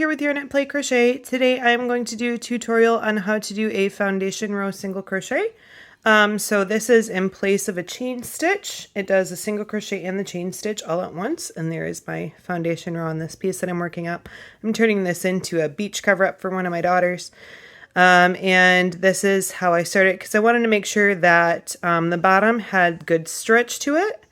here with Yarn at Play Crochet. Today I'm going to do a tutorial on how to do a foundation row single crochet. So this is in place of a chain stitch. It does a single crochet and the chain stitch all at once, and there is my foundation row on this piece that I'm working up. I'm turning this into a beach cover up for one of my daughters. And this is how I started because I wanted to make sure that the bottom had good stretch to it.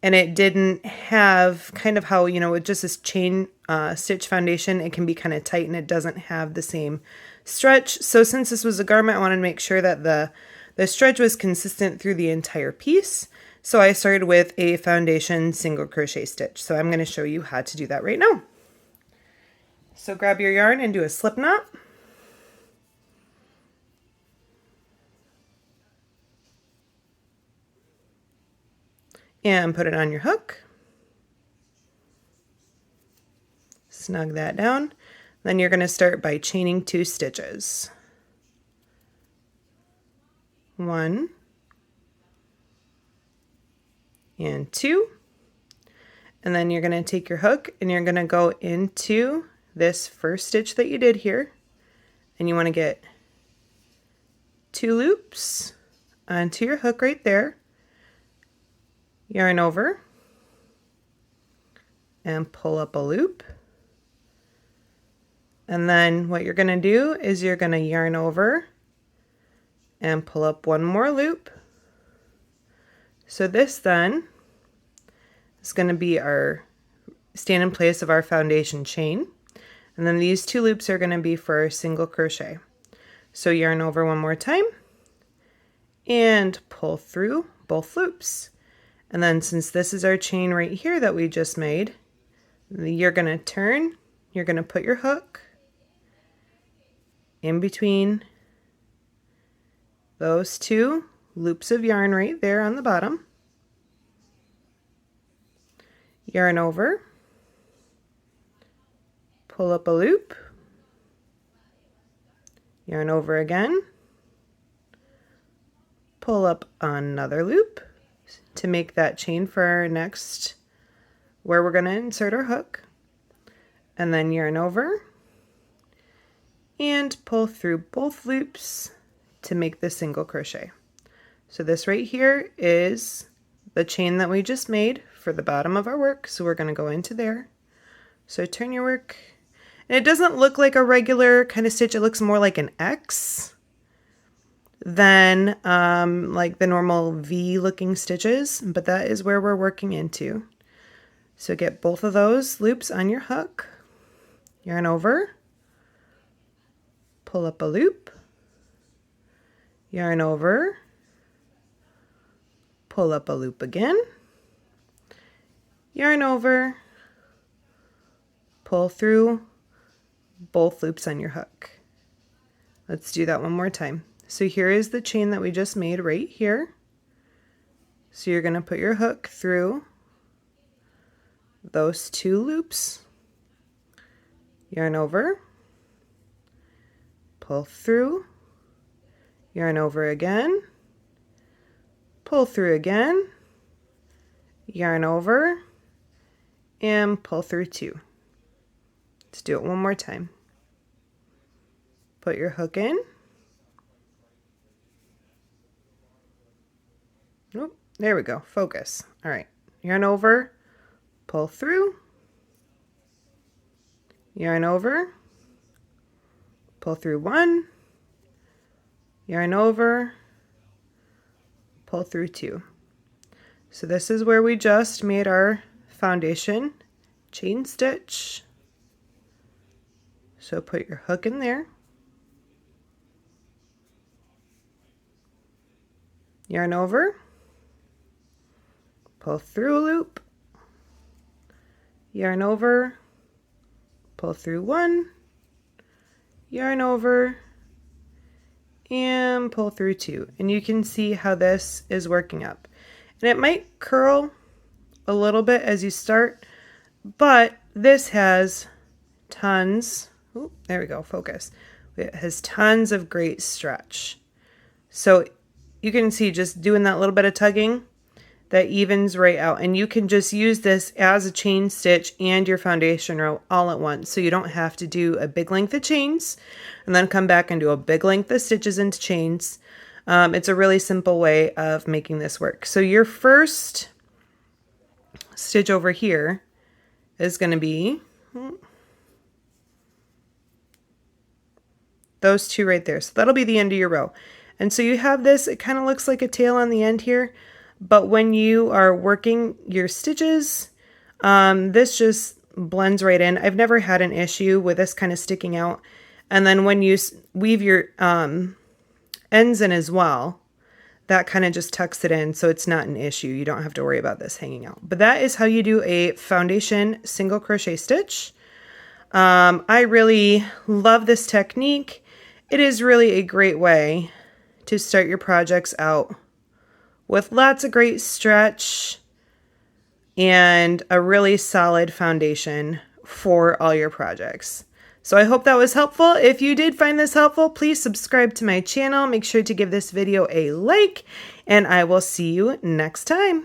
And it didn't have kind of how, you know, with just this chain stitch foundation, it can be kind of tight and it doesn't have the same stretch. So since this was a garment, I wanted to make sure that the stretch was consistent through the entire piece. So I started with a foundation single crochet stitch. So I'm going to show you how to do that right now. So grab your yarn and do a slip knot. And put it on your hook. Snug that down. Then you're going to start by chaining 2 stitches. 1 and 2. And then you're going to take your hook and you're going to go into this first stitch that you did here. And you want to get 2 loops onto your hook right there. Yarn over and pull up a loop, and then what you're going to do is you're going to yarn over and pull up one more loop. So this then is going to be our stand in place of our foundation chain, and then these 2 loops are going to be for our single crochet. So yarn over one more time and pull through both loops. And then since this is our chain right here that we just made, you're going to turn, you're going to put your hook in between those 2 loops of yarn right there on the bottom. Yarn over, pull up a loop, yarn over again, pull up another loop to make that chain for our next, where we're going to insert our hook, and then yarn over and pull through both loops to make the single crochet. So this right here is the chain that we just made for the bottom of our work, so we're going to go into there. So turn your work, and it doesn't look like a regular kind of stitch, it looks more like an X than like the normal V looking stitches, but that is where we're working into. So get both of those loops on your hook, yarn over, pull up a loop, yarn over, pull up a loop again, yarn over, pull through both loops on your hook. Let's do that one more time. So here is the chain that we just made right here. So you're going to put your hook through those 2 loops, yarn over, pull through, yarn over again, pull through again, yarn over, and pull through 2. Let's do it one more time. Put your hook in. Oh, there we go. Focus. All right. Yarn over, pull through, yarn over, pull through 1, yarn over, pull through 2. So this is where we just made our foundation chain stitch. So put your hook in there, yarn over, pull through a loop, yarn over, pull through 1, yarn over, and pull through 2. And you can see how this is working up. And it might curl a little bit as you start, but this has tons, oh, there we go, focus. It has tons of great stretch. So you can see just doing that little bit of tugging, that evens right out. And you can just use this as a chain stitch and your foundation row all at once. So you don't have to do a big length of chains and then come back and do a big length of stitches into chains. It's a really simple way of making this work. So your first stitch over here is going to be those two right there. So that'll be the end of your row. And so you have this, it kind of looks like a tail on the end here, but when you are working your stitches, this just blends right in. I've never had an issue with this kind of sticking out. And then when you weave your ends in as well, that kind of just tucks it in, so it's not an issue. You don't have to worry about this hanging out. But that is how you do a foundation single crochet stitch. I really love this technique. It is really a great way to start your projects out with lots of great stretch and a really solid foundation for all your projects. So I hope that was helpful. If you did find this helpful, please subscribe to my channel. Make sure to give this video a like, and I will see you next time.